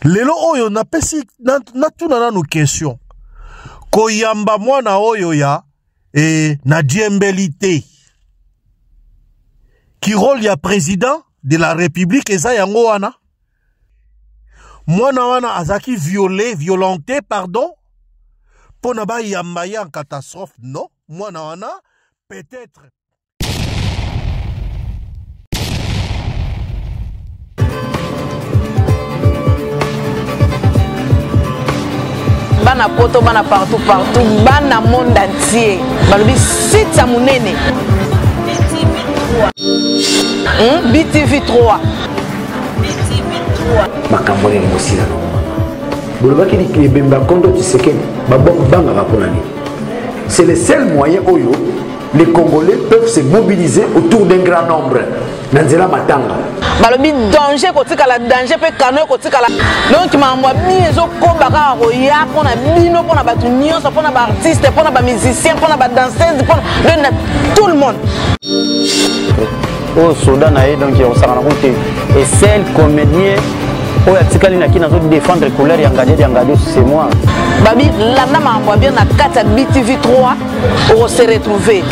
Lelo oyo na pesi na tuna na nos questions. Koyamba mwana oyo ya na diembelité. Qui rôle ya président de la République eza yango wana. Mwana wana azaki violenté, pardon. Pona ba yamba ya en catastrophe, non. Mwana wana peut-être. Bana poto, bana partout, bana monde entier. Balobi site sa munene. BTV 3. Makambole ngosila no. Bolobaki ni bemba kondo Tshisekedi banga raponani. C'est le seul moyen oyo les Congolais peuvent se mobiliser autour d'un grand nombre. Nanzela matanga. Balobi danger kotika la danger pe kano kotika la. Donc mamwa biezo ko baka roya pona bino pona batu nyonso pona ba artiste pona ba musicien pona ba danseuse pona tout le monde. Au Soudan donc on s'en rend compte et celle comédien au atikali na kina zo défendre couleur yangadi c'est moi. Babi lana mamwa bien na kata BTV 3 on se retrouver.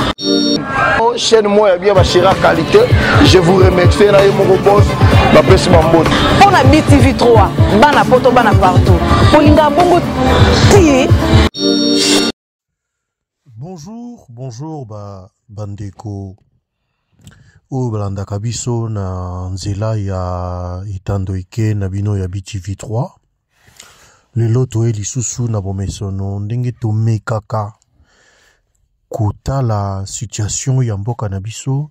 Chaîne moi bien ma chère qualité, je vous remercie na mon boss la presse mambote. On a BTV 3 bana poto bana partout. Polinga bongo ti. Bonjour bandeko. O balanda kabiso na nzela ya itando ike na bino ya BTV 3. Lelo to elisusu na bomesono ndenge to mekaka kota la situation ya mboka na biso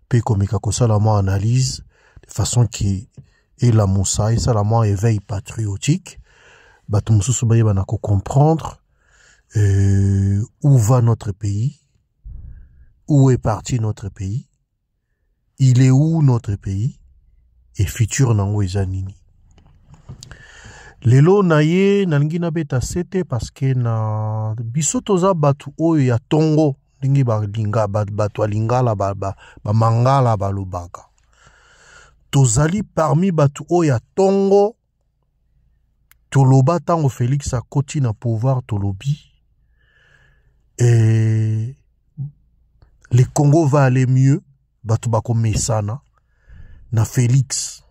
pe komeka kosala mo analyse de façon qui est la moussa et ça la mo éveil patriotique bato mususu ba yeba na ko comprendre où va notre pays, où est parti notre pays, il est où notre pays et futur nango eza nini. Lelo na ye nalingi na beta sete parce que na biso toza batu oyo ya tongo ndingi balinga batu alingala ba mangala balobaka. Tozali parmi batu oyo ya tongo toloba tango Félix akoti na pouvoir tolobi et le Congo va aller mieux batu bako mesana na Félix.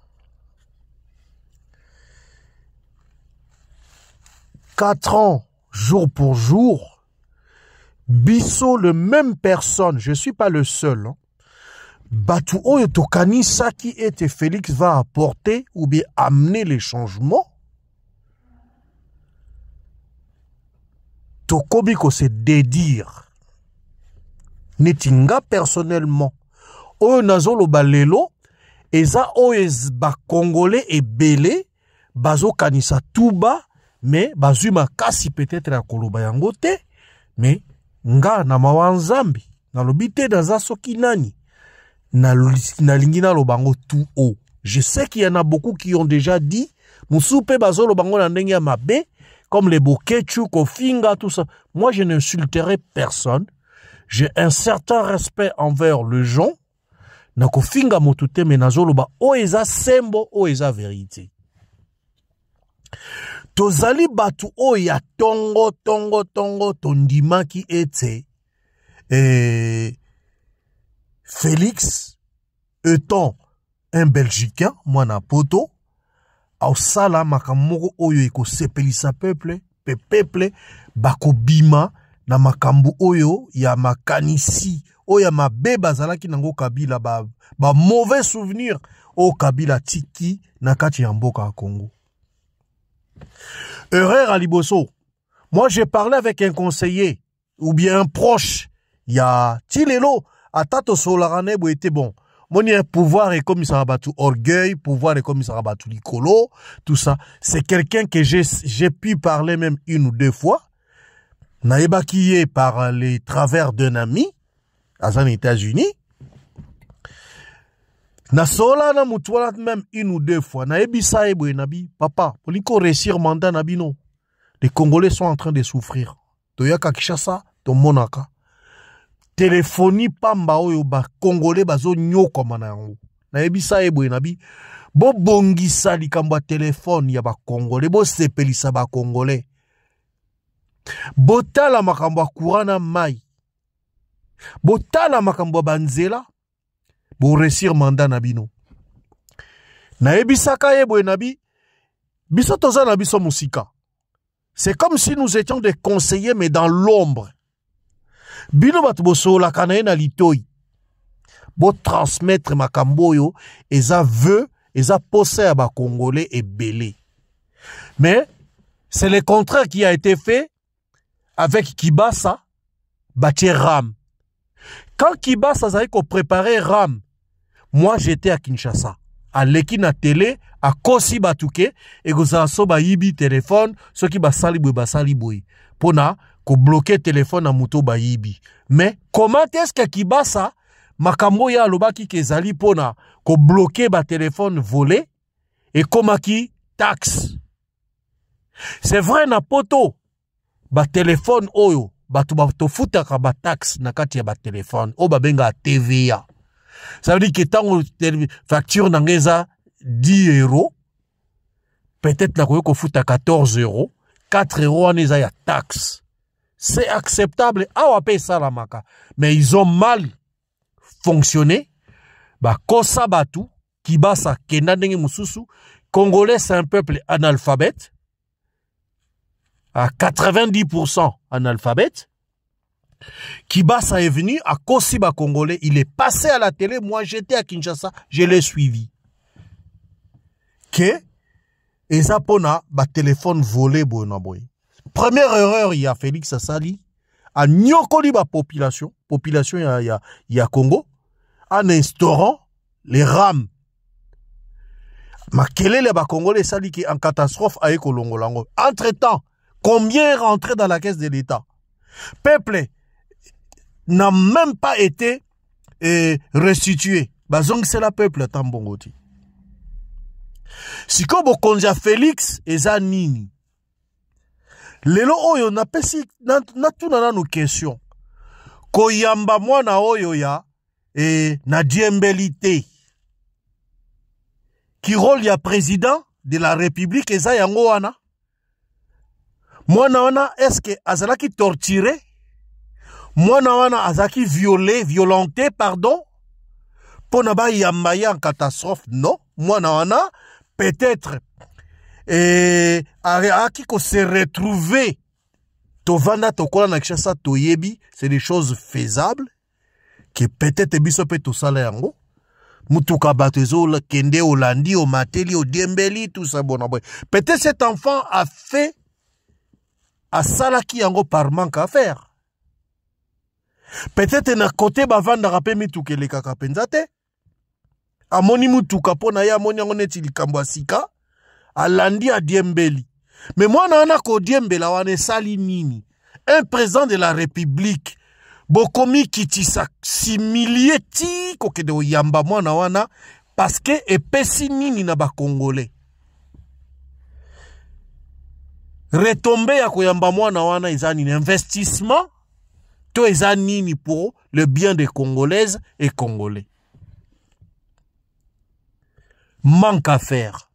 4 ans, jour pour jour, biso le même personne, je suis pas le seul, hein. Batu oyo tokanisa qui était Félix va apporter ou bien amener les changements. Tokobi ko se dédire. Netinga personnellement. Oyo nazolo balelo, eza oyo ba Congolais et belé, bazo kanisa touba, mais bazuma kasi peut-être à koloba yango te, mais nga na mawanzambi na lobite dans soki nani na lingina lobango tout haut. Je sais qu'il y en a beaucoup qui ont déjà dit musupe bazo lobango na ndenge ya mabe comme les Bokechu, Kofinga, tout ça. Moi je n'insulterai personne. J'ai un certain respect envers le gens. Na Kofinga motute mais nazoloba o eza sembo o eza vérité. Tozali batu oya tongo tondima ki ete Félix étant un Belgicain, mwana poto, au sala makamoko oyo eko sepelisa peuple bako bima na makambu oyo ya makanisi oya mabeba zalaki nango Kabila ba mauvais souvenir o Kabila tiki na kati ya mboka ya Congo. Erreur à Liboso. Moi, j'ai parlé avec un conseiller ou bien un proche. Il y a Tilelo, à Tato Solarane, où était bon. Mon pouvoir est comme ça rabattu orgueil, pouvoir est comme ça rabattu licolo, tout ça. C'est quelqu'un que j'ai pu parler même 1 ou 2 fois. Naïba qui est par les travers d'un ami, à les États-Unis. Na sola na mutuala même 1 ou 2 fois. Na ebisa ebo nabi papa, pour liko réussir mandat nabino. Les Congolais sont en train de souffrir. Toyaka Kishasa, to monaka. Téléphonie pamba oyo ba Congolais bazo nyoko mana yango. Na ebisa ebo nabi Bo bongisa likambo ya telefone ya ba Congolais, bo sepelisa ba Congolais. Botala makambo ya courant na mai. Botala makambo ya banzela. Bo resir mandat na bino. Na ebisaka yebo nabi. Biso toza na biso musika. C'est comme si nous étions des conseillers mais dans l'ombre. Bino batu boso la kanaye na litoi. Bo transmettre makambo yo eza veut eza possé à ba Congolais et belé. Mais c'est le contraire qui a été fait avec Kibasa, bâtir Ram. Quand Kibasa a préparé Ram, moi j'étais à Kinshasa. À l'Ekina télé, à Kosi Batuke, et Gozaso ba yibi téléphone, ceux qui basali boui. Pona, ko bloquer téléphone à Muto ba yibi. Mais comment est-ce que Kibasa, makambo ya lobaki kezali pona, ko bloquer ba téléphone volé, et komaki taxe. C'est vrai na poto, ba téléphone oyo, batu futaka ba taxe na kati ya ba téléphone, o ba benga TVA. Ça veut dire que tant facture n'angeza 10 €, peut-être na koyo futa 14 €, 4 € aneza ya taxe. C'est acceptable, awa paye ça la maka. Mais ils ont mal fonctionné. Ba kosa batu, Kibasa kenda ndenge mususu, Congolais c'est un peuple analphabète. À 90% analphabète. Kibasa est venu à Kosiba Congolais. Il est passé à la télé. Moi, j'étais à Kinshasa. Je l'ai suivi. Que Ezapona, ba téléphone volé, boy. Première erreur, il y a Félix Assali. À Nyokoli, ba population. Population, il y a Congo. En instaurant les rames. Makele, les ba Congolais, Sali, qui est en catastrophe avec Olongolango. Entre-temps, combien est rentré dans la caisse de l'État? Peuple n'a même pas été restitué. Bazong c'est la peuple tambongoti. Si comme konja Félix eza nini. Lelo oyo na pesi na tuna na question. Koyamba mwana oyo ya na diembelité. Qui rôle ya président de la République eza yango wana. Mwana wana est-ce que azalaki torturé? Mwana wana azaki violenté, pardon? Pona ba yambaya en catastrophe, non. Mwana wana peut-être aki ko se retrouver tovanda tokola na Kinshasa toyebi, c'est des choses faisables que peut-être biso pe to sala yango. Mutuka batezo kende Olandi o Mateli o Diembeli tout ça bon. Peut-être cet enfant a fait à salaki yango par manque à faire. Peut-être na côté bavanda rapé mituke le kaka penzate. Amoni mutuka pona ya amoni yango neti likambo sika. Alandi a Diembeli. Mais moi na ko Diembela wane sali nini. Un président de la République. Bokomi kitisa similie ti koke de yamba mwana wana. Parce que epesi nini na ba Congolais. Retomber à koyamba mwana wana izani investissement to izani pour le bien des Congolaises et Congolais. Manque à faire.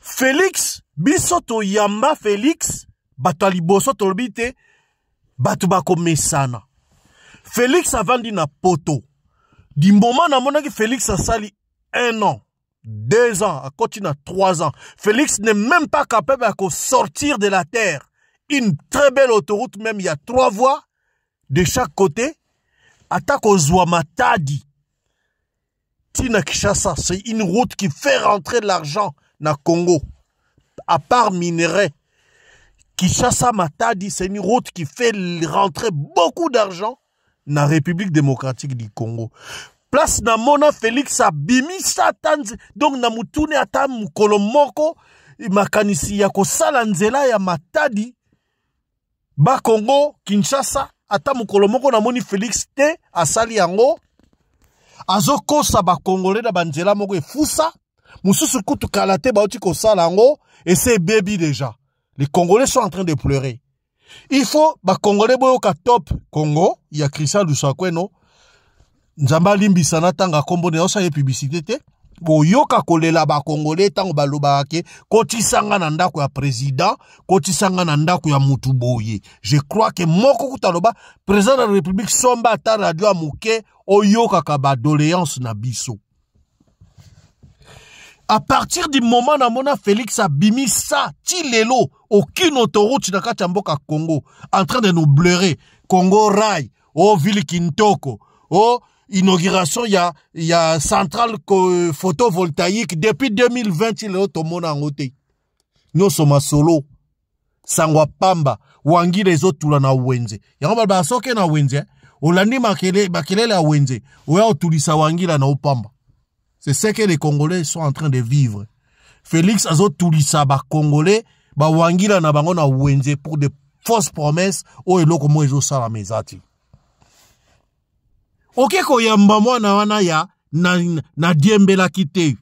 Félix bisoto yamba Félix batali boso tolbite batu bako mesana. Félix avandi na poto. Du moment na monaki Félix a sali 1 an. 2 ans, à continuer à 3 ans. Félix n'est même pas capable de sortir de la terre. Une très belle autoroute, même il y a 3 voies de chaque côté. Attaque aux Zouamatadi. Tina Kishasa, c'est une route qui fait rentrer de l'argent dans Congo. À part minerais. Kishasa Matadi, c'est une route qui fait rentrer beaucoup d'argent dans la République démocratique du Congo. Place na mona Félix a bimi satan donc na mutune ata mukolo moko makanisi ya kosala nzela ya Matadi ba Congo Kinshasa ata mukolo moko na moni Félix te asali yango azokosa ba Congolais da banzela moko efusa mususu kutu kalate ba oti kosala yango et c'est baby déjà. Les Congolais sont en train de pleurer. Il faut ba Congolais boyoka top Congo, il y a Christian Lusakwe no Nzamba limbi sana tanga kombo ne osa ye publicité te boyoka kolela ba Congolais tango baloba ke kotisanga na ndako ya président kotisanga na ndako ya mutu boye. Je crois que moko kutaloba président de la République somba ata radio amuke oyoka ka ba doléance na biso. À partir du moment na mona Félix a bimi ça ti lelo aucune autoroute na kati ya mboka Congo en train de nous bleurer Congo Rail oh ville Kintoko oh inauguration y a centrale photovoltaïque depuis 2020 il est au monde en côté. Nous sommes solo sangwa pamba wangi les autres la na wenze. Yango ba soke na wenze olandi makelele a wenze oya otulisa wangi la na opamba. C'est ce que les Congolais sont en train de vivre. Félix azo tulisa ba Congolais ba wangi la na bango na wenze pour de fausses promesses o eloko mo ezo sala mezati. Ok koyamba mwana wana ya na diembela kite.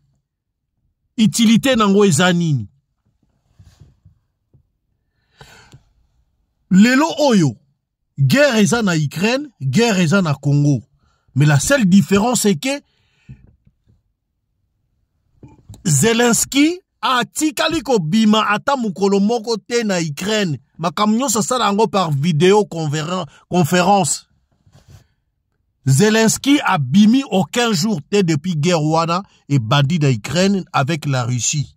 Utilité nango eza nini? Lelo oyo guerre eza na Ukraine, guerre eza na Congo. Mais la seule différence est que Zelensky a tikali ko bima ata mukolo moko te na Ukraine. Makamnyo sa sala yango par vidéo conférence. Zelensky a bimi aucun jour depuis guerre wana et bandit d'Ukraine avec la Russie.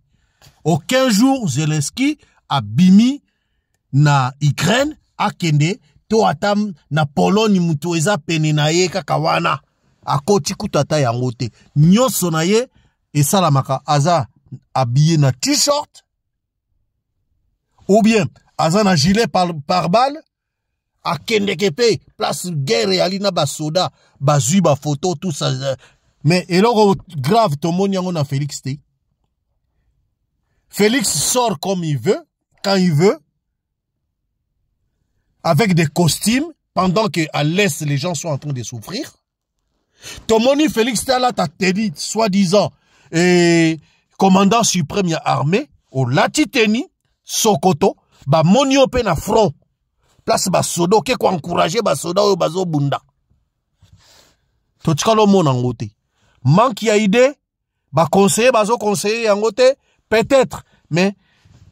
Aucun jour Zelensky a bimi na Ukraine akende to atam na Pologne mutu eza pene na ye kaka wana akoti kutata yango te. Nyonso na ye esalamaka aza habillé na t-shirt ou bien aza na gilet par balle à Kendekepe, place guerre et alina basoda, bazui ba photo, tout ça. Mais, et là, grave, tout le monde y a Félix T. Félix sort comme il veut, quand il veut, avec des costumes, pendant que à l'Est, les gens sont en train de souffrir. Tout le monde y Félix T, là, t'as dit, soi-disant, commandant suprême ya armée, au Latiteni, Sokoto, ba moniope na front. Place basoda ke ko encourager basoda oyo bazo bunda. Totikalo mona ngote. Manque ya idée, ba conseiller bazo conseiller yango te peut-être mais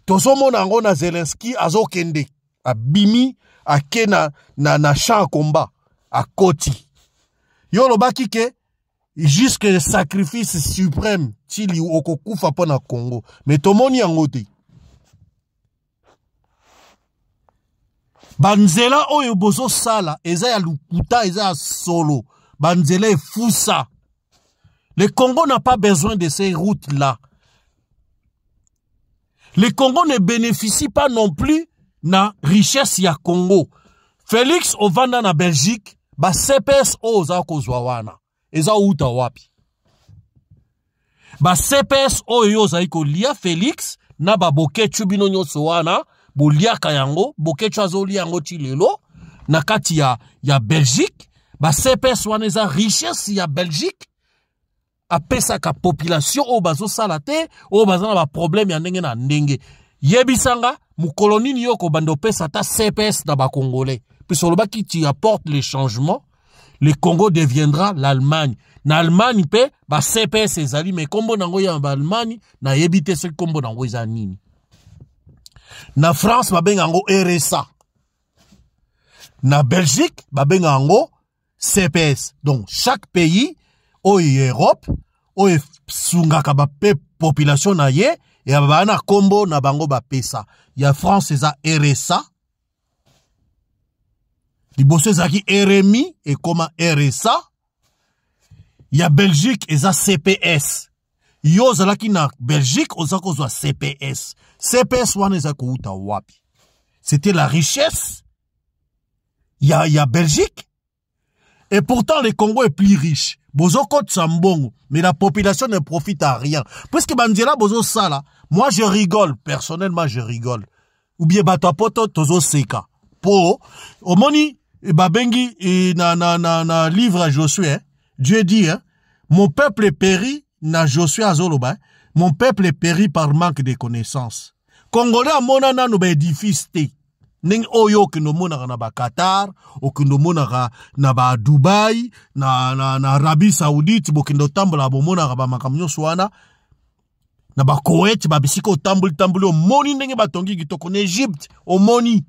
tozo mona ngo na Zelensky azo kende a bimi a kena na champ combat a koti. Yo lo baki ke jusque le sacrifice suprême tili okokufa pona Congo. Mais tomoni yango te. Banzela oyo bozo sala, eza ya lukuta, eza ya solo. Banzela est fou ça. Le Congo n'a pas besoin de ces routes-là. Le Congo ne bénéficie pas non plus na richesse ya Congo. Félix ovanda na Belgique, ba CPS oza kozwa wana. Eza uta wapi. Ba CPS oyo za iko lia Félix na ba bokechu bino nyonso wana. Boliaka yango, bokecho azoli yango chilelo, na kati ya Belgique, ba CPS wana eza richesse ya Belgique, apesa ka population o bazo salate, o bazana ba problème ya ndenge na ndenge. Yebisanga, mukoloni ni yoko bando pesa ta CPS na ba Congolais. Puis sur le bas qui tu apporte les changements, le Congo deviendra l'Allemagne. Na Allemagne pe, ba CPS ezali, mais kombo nango ya ba Allemagne, na yebite se kombo nango eza nini. Na France, babenga ngo RSA. Na Belgique, babenga ngo CPS. Donc, chaque pays, ou Europe, ou sungaka ba population na ye, et na kombo na bango ba pesa. Ya France, eza RSA. Liboso ezaki RMI, et koma RSA. Ya Belgique, eza CPS. Yo zalaki na Belgique, ozako zwa CPS. CPS wana ezako uta wapi. C'était la richesse. Il y a Belgique. Et pourtant, le Congo est plus riche. Bozo kote sambongo. Mais la population ne profite à rien. Puisque bandela bozo sala. Moi, je rigole. Personnellement, je rigole. Ou bien batapoto tozo seka. Po, omoni, babengi, na livre à Josué, hein. Dieu dit, hein, mon peuple périt. Na Josué Azoloba, mon peuple est péri par manque de connaissances. Congolais a monana no ba édifice te. Ning oyo que no monaka na ba Qatar, o que no monaka na ba Dubai, na Arabie Saoudite, bo kendo tambola bo monaka ba makamnyo swana, na ba Koweït, ba bisiko tambuli o moni ndenge batongi kitoko na Egypte, o moni.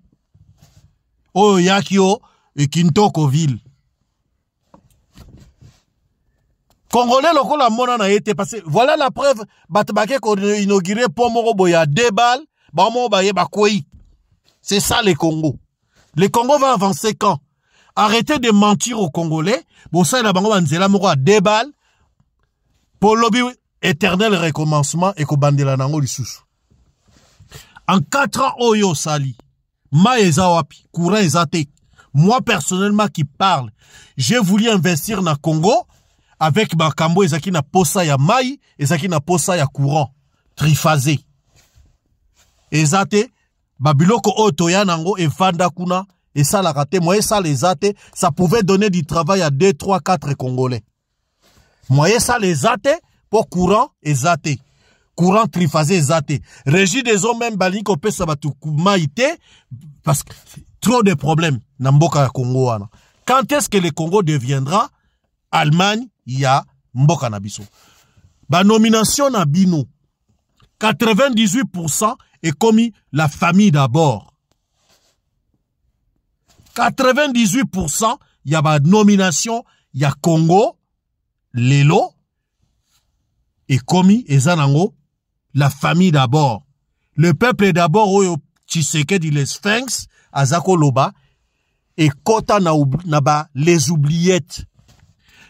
Oyo yakio e Kintoko ville. Congolais lokola mona na été passé. Voilà la preuve. Batbake ko inauguré pour moko boya débal, ba mo ba ye ba koi. C'est ça les Congo. Le Congo va avancer quand? Arrêtez de mentir aux Congolais. Bon ça la bango banzela moko a débal. Pour lobby éternel recommencement et ko bandela nango lisusu. En 4 ans oyo sali. Ma eza wapi, courant ezate. Moi personnellement qui parle, j'ai voulu investir na Congo. Avec Bakambo ezaki na posa ya mai, ezaki na posa ya courant, triphasé. Ezate, babiloko otoya nango e vanda kuna, et ça la raté, moi ça les ate, ça pouvait donner du travail à 2, 3, 4 Congolais. Moi ça les ate, pour courant ezate. Courant triphasé ezate. Régie des hommes même balinko pesa batu maïté, parce que trop de problèmes, na mboka Congo wana. Quand est-ce que le Congo deviendra Allemagne? Il y a Mboka Nabiso. Ba nomination na bino. 98% est commis la famille d'abord. 98% il y a ba nomination, il y a Congo, Lelo, et commis Ezanango, la famille d'abord. Le peuple d'abord, oyo Tshisekedi les Sphinx, Azako Loba, et Kota Naba les oubliettes.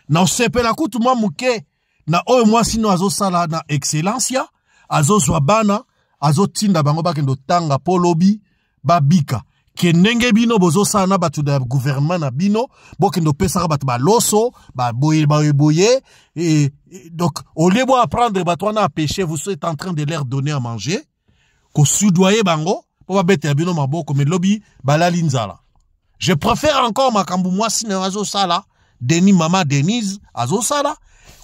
Na sepela kutu mwa muke na oyo mwa sino azo sala na excellencia azo zwabana azo tinda bango bakendo tanga polobi babika ke ndenge bino bozo sala na batu da gouvernement na bino bokendo pesa batu ba loso ba boye et donc au lieu de apprendre batu na pêcher vous êtes en train de leur donner à manger ko soudoyer bango po ba bete bino maboko me lobi balali nzala. Je préfère encore makambu mwa sino azo sala Denis Mama Denise azosala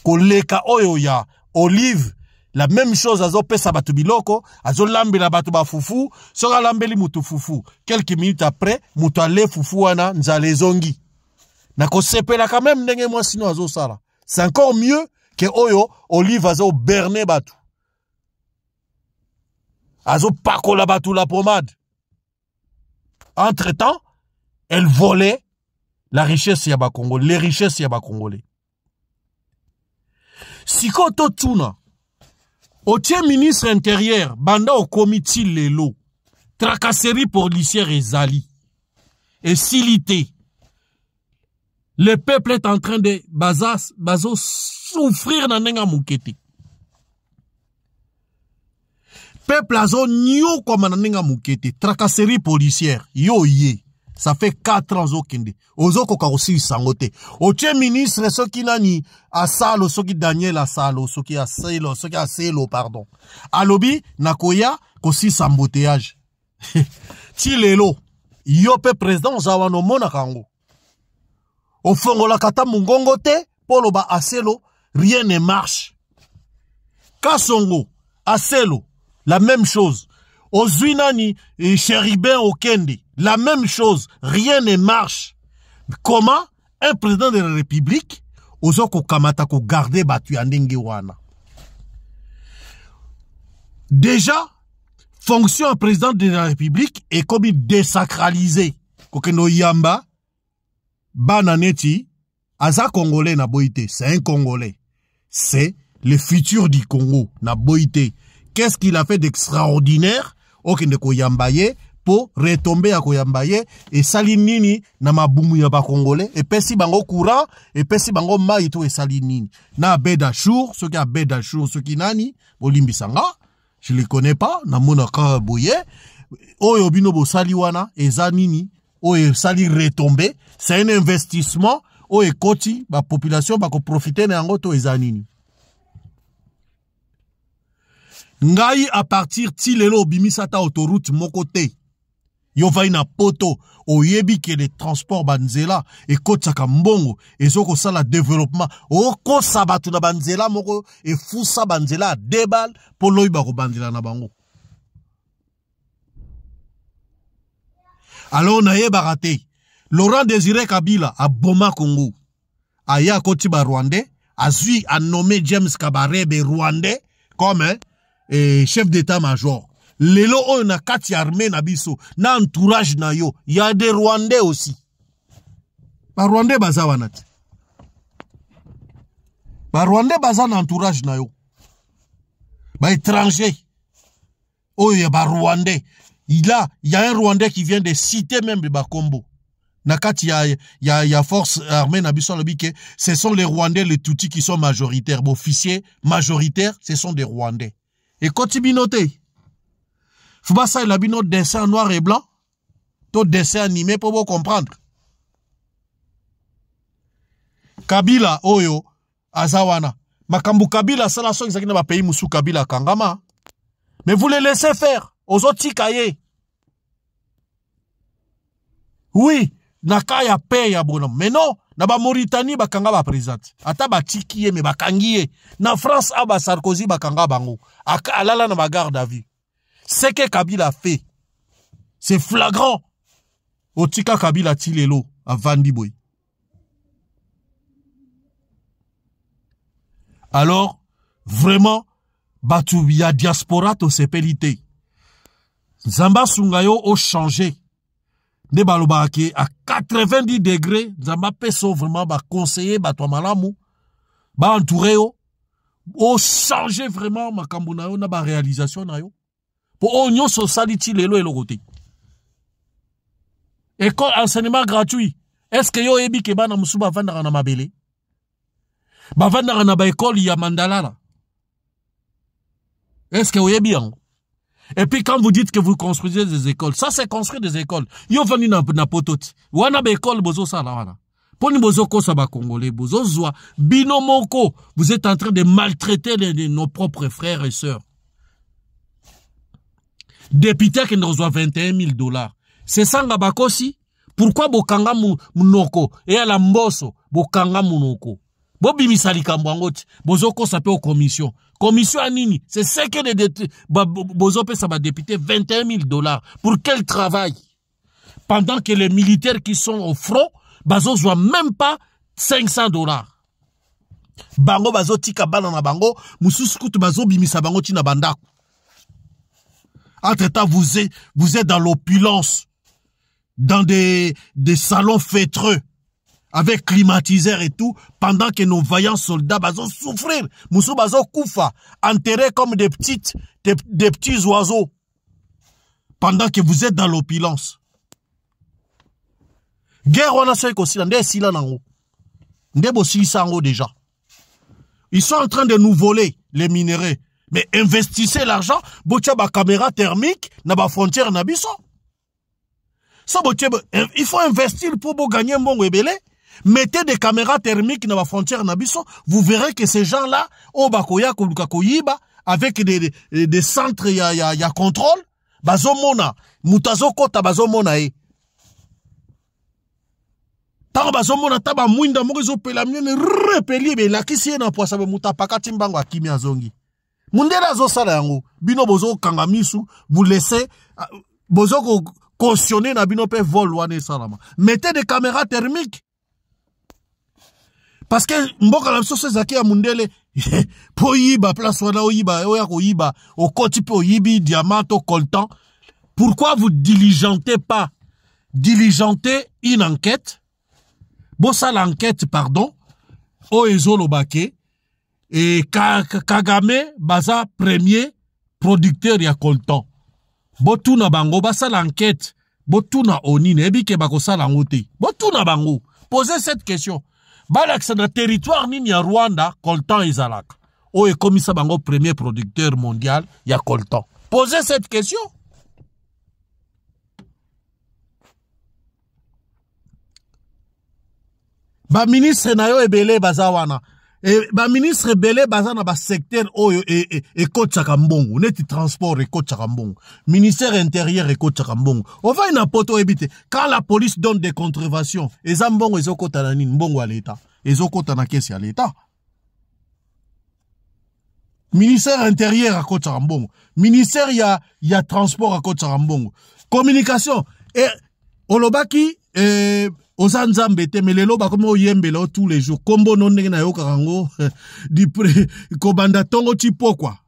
koleka oyo ya Olive la même chose azo pesa batu biloko azo lambela batu ba fufu soka lambeli mutu fufu quelques minutes après mutu ale fufu wana nzale zongi na ko sepela quand même ndenge moi sino azosala c'est encore mieux que oyo Olive azo berner batu azo pakola batu la pommade. Entre temps elle volait la richesse yaba Congolais, les richesses yaba Congolais. Siko to tuna, otie ministre intérieur, banda au comité lelo, tracasserie policière et zali, et silité. Le peuple est en train de bazo souffrir dans nenga mukete. Peuple azo nyo comme dans nenga mukete, tracasserie policière, yo ye. Ça fait 4 ans okende. Ozoko ka aussi sangote. Oche ministre soki nani asalo soki Daniel asalo soki aselo pardon. Alobi nakoya kosi samboteage. Ti lelo yo pe président zawano mona kango. Ofongola kata mungongo te polo ba aselo rien ne marche. Kasongo aselo la même chose. Ozuinani et Chéribin Okende, la même chose, rien ne marche. Comment un président de la République, ozoko kamata ko garder batu andenge wana. Déjà, fonction à président de la République est comme désacralisée. Kokeno yamba, bananeti, aza Congolais na boité, c'est un Congolais. C'est le futur du Congo, na boité. Qu'est-ce qu'il a fait d'extraordinaire? Okende koyambaye pour retomber à koyambaye et salinini na mabumu ya ba Congolais et pesi bango courant et pesi bango maïto et salinini na Bedachour ceux qui a Bedachour ceux qui nani Olimbisanga je les connais pas na monaka boye oyo bino bo saliwana ezanini oyo sali retomber c'est un investissement oyo koti ba population ba ko profiter na yango to ezanini. Ngai à partir tilelo bimisata autoroute mokote. Yo vai na poto oyebi ke les transports banzela et kotsaka mbongo ezoko sala développement oko sabatu na banzela moko e fusa banzela debal polo iba ko banzela na bango. Alors na ye baraté. Laurent Désiré Kabila a Boma Congo. Aya Kotiba Rwandais. Azui a nommé James Kabarebe Rwandais comme chef d'état-major. Lelo on a 4 armées na biso. Na entourage na yo. Il y a des Rwandais aussi. Ba Rwandais baza wanati. Ba Rwandais baza na entourage na yo. Ba étranger. Oh, il y a ba Rwandais. Il y a un Rwandais qui vient de citer même de Bakombo. Nakati, il y a force armée Nabiso Lobike. Ce sont les Rwandais, les Tutsis qui sont majoritaires. Officiers majoritaires, ce sont des Rwandais. Et quand tu binoté, faut pas ça, il a bien notre dessin noir et blanc. Ton dessin animé pour vous comprendre. Kabila, Oyo, Azawana. Makambu Kabila, ça la sonne, ça pays Moussou Kabila Kangama. Mais vous les laissez faire. Aux autres tikaye. Oui, nakaya paye ya bonhomme. Mais non, na ba Mauritanie bakanga ba président. Ata ba tikiye me bakangiye. Na France aba Sarkozy bakanga bango. Alala na ba garde à vue. Ce que Kabila a fait, c'est flagrant. Otika Kabila tilelo à Vandiboy. Alors, vraiment, batu ya diaspora to sepelité. Zamba Sungayo ont changé. Ne balobake à 90 degrés. Zamba peso vraiment ba conseiller bato malamu. Ba entouré yo. Ont changé vraiment makambo na yo na ba réalisation na yo. Pour onyo so saliti lelo et le côté. École enseignement gratuit. Est-ce que yo ebi ke bana musuba vandara na mabele? Ba vandara na ba école ya Mandalala. Est-ce que vous êtes bien? Et puis quand vous dites que vous construisez des écoles, ça c'est construire des écoles. Yo venu na potot. Wana ba école bozo sala wana. Poni bozo ko sa ba congolais bozo zwa binomoko. Vous êtes en train de maltraiter nos propres frères et sœurs. Député qui nous reçoit 21 000 $. C'est ça ngabakosi. Pourquoi bokanga munoko et à la mboso bokanga munoko? Bobi misali kambangoti bozoko sape aux commissions. Commission anini, c'est ce que les bozope ça va député 21 000 $. Pour quel travail? Pendant que les militaires qui sont au front, bazo voient même pas 500 $. Bango bazo tika banana bango, mususkut bazo bimisa bango tina bandako. Entre-temps, vous êtes dans l'opulence, dans des salons fêtreux, avec climatiseur et tout, pendant que nos vaillants soldats bazo souffrir. Moussou bazo koufa, enterrés comme des petits oiseaux. Pendant que vous êtes dans l'opulence. Guerre on a fait aussi, nde sila nango. Nde bo sango déjà. Ils sont en train de nous voler les minéraux. Mais investissez l'argent, botia ba caméra thermique, na ba frontière na biso. Ça botia, il faut investir pour gagner mbongo ebele. Mettez des caméras thermiques dans la frontière Nabiso, vous verrez que ces gens-là, au Bakoya, Kolukakoyiba, avec des centres, il y a contrôle, Bazomona, Mutazo Kota Bazomona, Taba Bazomona, Taba Mwinda, Morizo Pelamien, repeli, la Kissie n'a pas savé Mutapaka Timbango à Kimi Azongi. Mundela Zo Salayango, Bino Bozo Kangamisu, vous laissez, Bozo cautionner Nabino Pe vol Wane Salama. Mettez des caméras thermiques. Parce que mboka la sauce zaki ya mundele po yiba place wana oyiba oya ko yiba au côté po yibi diamant au coltan. Pourquoi vous diligentez pas une enquête? Bossa l'enquête pardon. O ezolo bake et Kagame baza premier producteur ya coltan. Botuna bango basa l'enquête. Botuna oni nebi ke bako sala ngote. Botuna bango. Posez cette question. Balak c'est notre territoire ni ya Rwanda, coltan et Zalak. O est comme ça bango premier producteur mondial, ya coltan. Posez cette question. Ba ministre na yo ebele bazawana. Et ba ministre belé bazana ba secteur oyo et kotsaka mbongo neti transport et kotsaka mbongo ministère intérieur et kotsaka mbongo on va une poto ebité quand la police donne des contraventions et mbongo ezokota na nini mbongo à l'état ezokota na caisse à l'état ministère intérieur à kotsaka mbongo ministère ya transport à kotsaka mbongo communication et olobaki oza nzambe te mais lelo bakomi oyembela tous les jours kombo no ndenge na yoka kango kobanda tongo tipokwa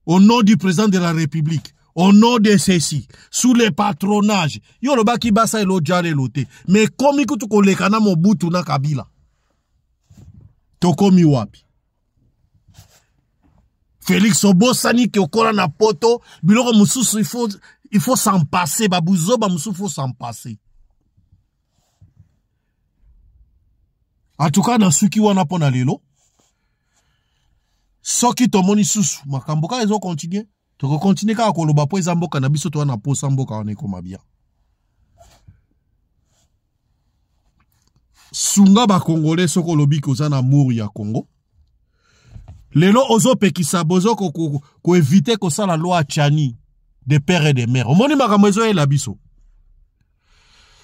au nom du président de la République au nom de ceci sous le patronage yo olobaki basa elo jale lote mais komi kutu koleka na Mobutu na Kabila tokomi wapi Félix Obosani qui okola na poto biloko mususu il faut s'en passer babuzo ba mususu faut s'en passer. En tout cas na suki wana pona lelo soki tomoni susu makambo ka ezo continuer to continuer ka koloba po ezamboka na biso to na posa mboka wana ekoma bien. Sunga ba congolais soko lobi ko za na amour ya Congo. Lelo ozo pekisa bozo ko éviter ko sala loi Tchani de père et de mère. Omoni makambo ezo la biso.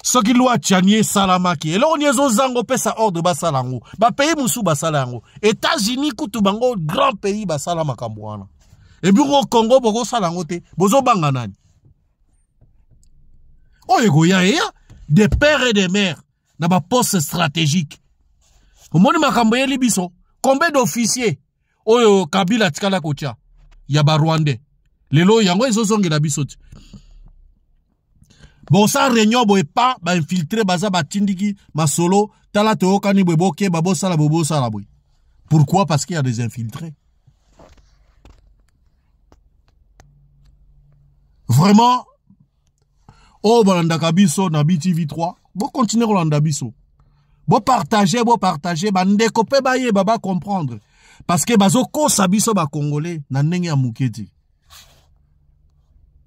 Soki loi Tchani salamaki. Elo on yezo zango pesa ordre basalango. Ba pays musu basalango. États-Unis kutu bango grand pays basala makambo wana. Et puis au Congo boko salango te. Bozo banga nani. Oyego ya de père et de mère na ba poste stratégique. Omoni makambo yeli biso. Combien d'officiers oyo Kabila tikala kocha ya ba Rwandais lelo yango ezozonge na bisoti bon ça réunion boye pas ba infiltrer baza batindiki masolo tala to kani boke babo sala boy. Pourquoi? Parce qu'il y a des infiltrés. Vraiment oh balanda kabiso na BTV3 bon continuer rolanda biso bon partager ba ndeko pe ba ye baba comprendre. Parce que bazo kosa biso ba congolais na ndenge ya muketi.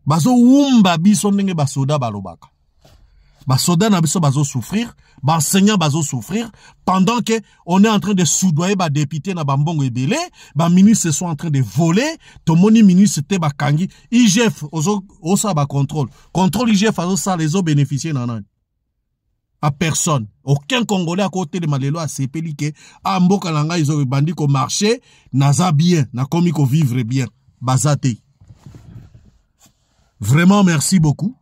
Bazo wumba biso ndenge ba soda balobaka. Ba soda na biso bazo souffrir, ba enseignant bazo souffrir pendant que on est en train de soudoyer ba député na bambongo ebele, ba ministres sont en train de voler, to moni ministre te ba kangi, IGF osa ba contrôle. Contrôle IGF azo ça les ont bénéficié nanan. À personne. Aucun Congolais à côté de Malelo a sepeli que à Mboka Langa ils ont bandi ko marché, naza bien, na komi ko vivre bien. Bazate. Vraiment merci beaucoup.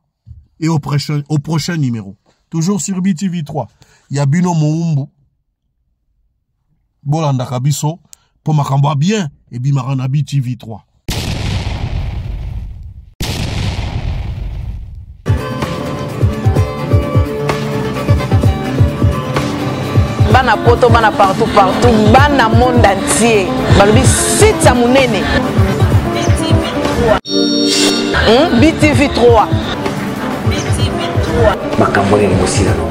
Et au prochain numéro. Toujours sur BTV3. Il y a Bino Moumbu. Bolanda Kabiso. Pour Makamba bien. Et Bimarana BTV3. Bana poto bana partout bana monde entier balobi site ya munene BTV3 makambo ni mosila no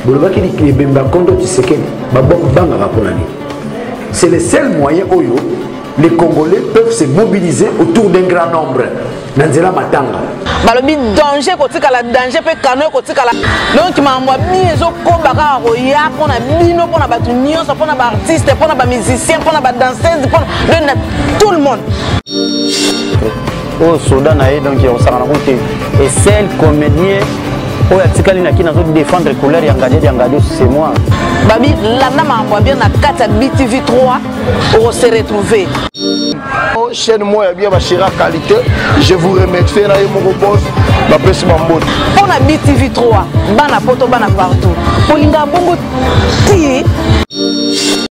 bolobaki ni bemba kondo Tshisekedi banga raponani. C'est le seul moyen oyo les Congolais peuvent se mobiliser autour d'un grand nombre. Nanzela matanga. Balobi danger kotikala danger pe kano kotikala. Donc mamwa biezo kobaka roya pona bino pona batu nyonso pona ba artiste pona ba musicien pona ba danseuse pona tout le monde. Au Soudan donc on s'en rend compte et seul comédien oh atikali na kina zo défendre couleur ya ngadi c'est moi. Babi lana mamwa bien na kata BTV3 on se retrouver. Chaîne moi ya bien bashira qualité, je vous remercie na mon boss la presse mambote. On a BTV3 bana poto bana partout. Polinga bongo ti